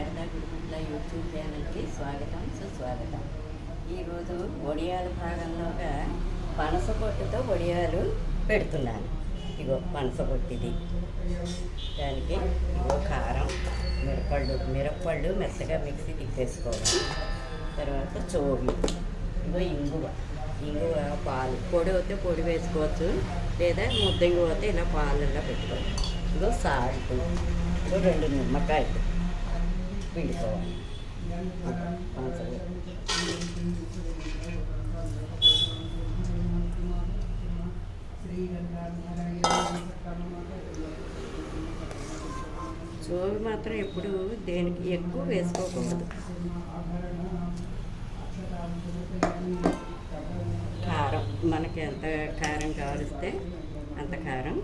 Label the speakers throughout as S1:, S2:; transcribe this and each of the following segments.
S1: Sharada గురుముట్ల YouTube ఛానల్కి స్వాగతం సుస్వాగతం. ఈరోజు వడియాల భాగంలోగా పనస పొట్టుతో వడియాలు పెడుతున్నాను. ఇగో పనస పొట్టిది, దానికి ఇగో కారం, మిరప్పళ్ళు మెత్తగా మిక్సీ తిప్పేసుకోవాలి. తర్వాత చోవి, ఇగో ఇంగువ పాలు, పొడి వస్తే పొడి వేసుకోవచ్చు, లేదా ముద్దంగి పోతే ఇలా పాలల్లో పెట్టుకోవాలి. ఇగో సాల్ట్, ఇగో 2 నిమ్మకాయలు పిండుకోవాలి. చోవి మాత్రం ఎప్పుడు దేనికి ఎక్కువ వేసుకోకూడదు. కారం మనకి ఎంత కారం కావలిస్తే అంత కారం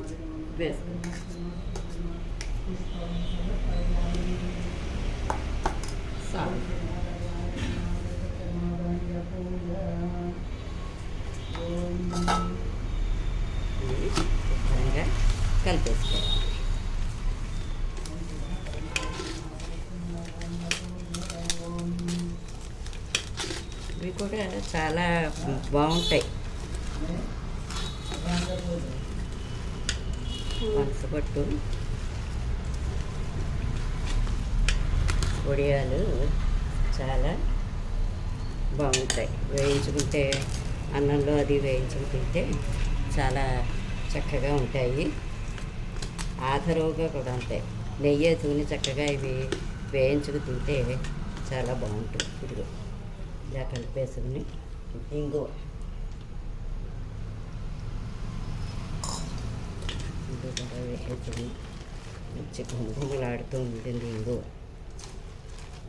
S1: వేసుకోవాలి. సాల్ట్, శుభ్రంగా కలిపేసుకోవాలి. ఇవి కూడా చాలా బాగుంటాయి. పనసపట్టు వడియాలు చాలా బాగుంటాయి. వేయించుకుంటే అన్నంలో అది వేయించుకు తింటే చాలా చక్కగా ఉంటాయి. ఆఖరుగా కూడా ఉంటాయి. నెయ్యి వేసుకుని చక్కగా ఇవి వేయించుకు తింటే చాలా బాగుంటుంది. ఇదిగో ఇలా కలిపేసుకుని ఇంగువ కూడా వేసుకుని మంచి గుమగుమలాడుతూ ఉంటుంది.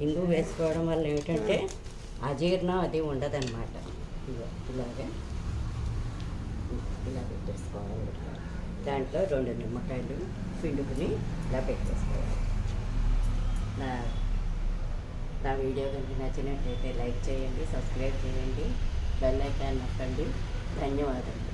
S1: ఇంగు వేసుకోవడం వల్ల ఏమిటంటే అజీర్ణం అది ఉండదన్నమాట. ఇలా పెట్టేసుకోవాలి. దాంట్లో 2 నిమ్మకాయలు పిండుకుని ఇలా పెట్టేసుకోవాలి. నా వీడియో కనుక నచ్చినట్లయితే లైక్ చేయండి, సబ్స్క్రైబ్ చేయండి, బెల్ ఐకాన్ నొక్కండి. ధన్యవాదాలు.